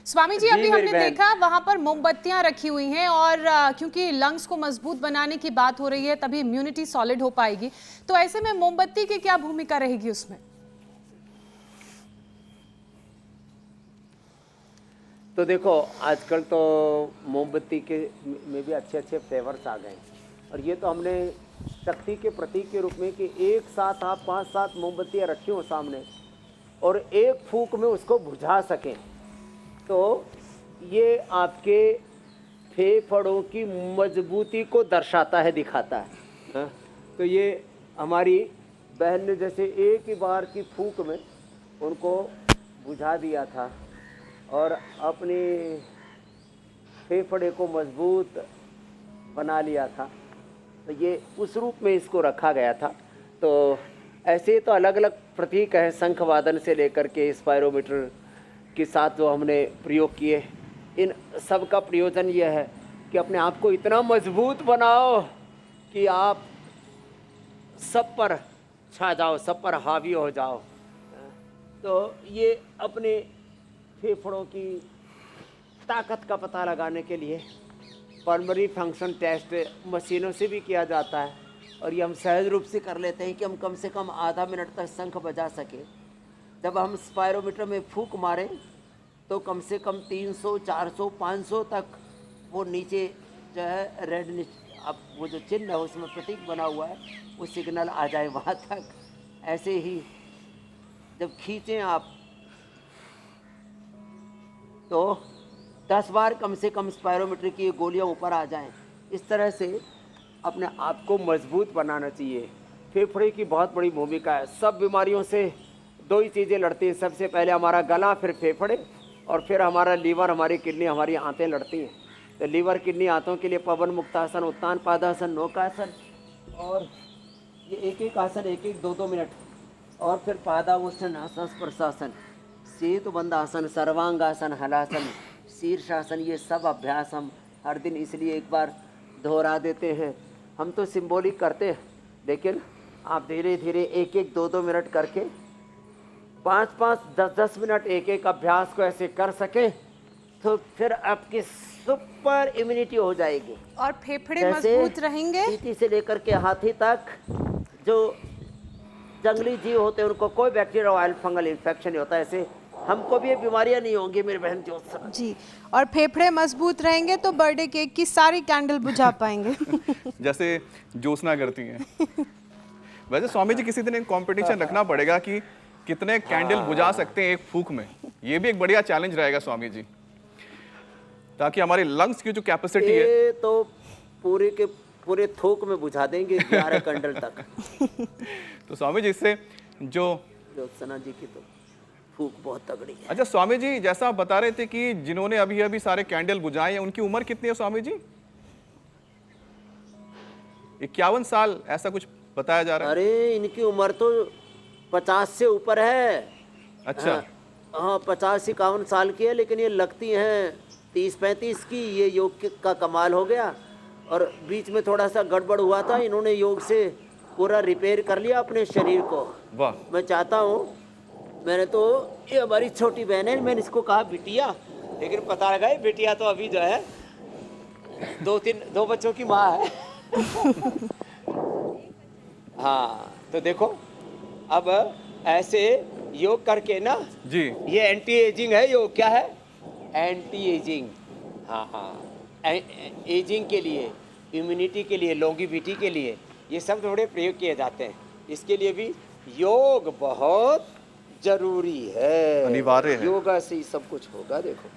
स्वामी जी, अभी हमने देखा वहां पर मोमबत्तियां रखी हुई हैं और क्योंकि लंग्स को मजबूत बनाने की बात हो रही है, तभी इम्यूनिटी सॉलिड हो पाएगी। तो ऐसे में मोमबत्ती की क्या भूमिका रहेगी उसमें? तो देखो, आजकल तो मोमबत्ती के में भी अच्छे अच्छे फ्लेवर्स आ गए हैं, और ये तो हमने शक्ति के प्रतीक के रूप में कि एक साथ आप 5-7 मोमबत्तियाँ रखी हो सामने और एक फूंक में उसको बुझा सकें, तो ये आपके फेफड़ों की मजबूती को दर्शाता है, दिखाता है। हाँ? तो ये हमारी बहन ने जैसे एक ही बार की फूंक में उनको बुझा दिया था और अपने फेफड़े को मजबूत बना लिया था, तो ये उस रूप में इसको रखा गया था। तो ऐसे तो अलग अलग प्रतीक हैं, शंख वादन से लेकर के स्पायरोमीटर के साथ जो हमने प्रयोग किए, इन सब का प्रयोजन ये है कि अपने आप को इतना मजबूत बनाओ कि आप सब पर छा जाओ, सब पर हावी हो जाओ। तो ये अपने फेफड़ों की ताकत का पता लगाने के लिए पल्मोनरी फंक्शन टेस्ट मशीनों से भी किया जाता है, और ये हम सहज रूप से कर लेते हैं कि हम कम से कम आधा मिनट तक शंख बजा सकें। जब हम स्पायरोमीटर में फूंक मारें तो कम से कम 300, 400, 500 तक वो नीचे जो है रेड, अब वो जो चिन्ह है उसमें प्रतीक बना हुआ है, वो सिग्नल आ जाए वहाँ तक। ऐसे ही जब खींचें आप तो 10 बार कम से कम स्पायरोमीटर की गोलियां ऊपर आ जाएं। इस तरह से अपने आप को मजबूत बनाना चाहिए। फेफड़े की बहुत बड़ी भूमिका है। सब बीमारियों से दो ही चीज़ें लड़ती हैं, सबसे पहले हमारा गला, फिर फेफड़े, और फिर हमारा लीवर, हमारी किडनी, हमारी आंतें लड़ती हैं। तो लीवर, किडनी, आंतों के लिए पवन मुक्तासन, उत्तान पादासन, नौकासन, और ये एक एक आसन 1-1, 2-2 मिनट, और फिर पादावोष्ठन, हस्त प्रशासन, सेतुबंध आसन, सर्वांगासन, हलासन, शीर्षासन, ये सब अभ्यास हम हर दिन इसलिए एक बार दोहरा देते हैं। हम तो सिंबॉलिक करते हैं, लेकिन आप धीरे धीरे 1-1, 2-2 मिनट करके 5-5, 10-10 मिनट एक एक अभ्यास को ऐसे कर सकें तो फिर आपकी सुपर इम्यूनिटी हो जाएगी और फेफड़े मजबूत रहेंगे। चींटी से लेकर के हाथी तक जो जंगली जीव होते हैं उनको कोई बैक्टीरिया वायरल फंगल इन्फेक्शन नहीं होता। ऐसे हमको भी ये बीमारियां नहीं होंगी मेरी बहन ज्योत्सना जी। और फेफड़े मजबूत रहेंगे तो बर्थडे केक की सारी कैंडल बुझा पाएंगे जैसे ज्योत्सना करती हैं। वैसे स्वामी जी किसी दिन एक कंपटीशन रखना पड़ेगा कि कितने कैंडल बुझा सकते हैं एक फूंक में। ये भी एक बढ़िया चैलेंज रहेगा स्वामी जी, ताकि हमारे लंग्स की जो कैपेसिटी है तो पूरे के पूरे थोक में बुझा देंगे 11 कैंडल तक। तो स्वामी जी इससे जो ज्योत्सना जी की तो फूंक बहुत तगड़ी है। अच्छा स्वामी जी, जैसा आप बता रहे थे कि जिन्होंने अभी अभी सारे कैंडल बुझाए हैं उनकी उम्र कितनी है स्वामी जी? 51 साल ऐसा कुछ बताया जा रहा है। अरे इनकी उम्र तो 50 से ऊपर है। अच्छा। हाँ 50-51 साल की है, लेकिन ये लगती हैं 30-35 की। ये योग का कमाल हो गया, और बीच में थोड़ा सा गड़बड़ हुआ था, इन्होंने योग से पूरा रिपेयर कर लिया अपने शरीर को। वाह। मैं चाहता हूँ, मैंने तो, ये हमारी छोटी बहन है, मैंने इसको कहा बिटिया, लेकिन पता लगा बिटिया तो अभी जो है 2 बच्चों की माँ है। हाँ तो देखो, अब ऐसे योग करके ना जी, ये एंटी एजिंग है। योग क्या है? Anti ageing. हाँ एजिंग के लिए, इम्यूनिटी के लिए, लॉन्गेविटी के लिए ये सब थोड़े प्रयोग किए जाते हैं। इसके लिए भी योग बहुत जरूरी है, अनिवार्य है। योगा से ही सब कुछ होगा। देखो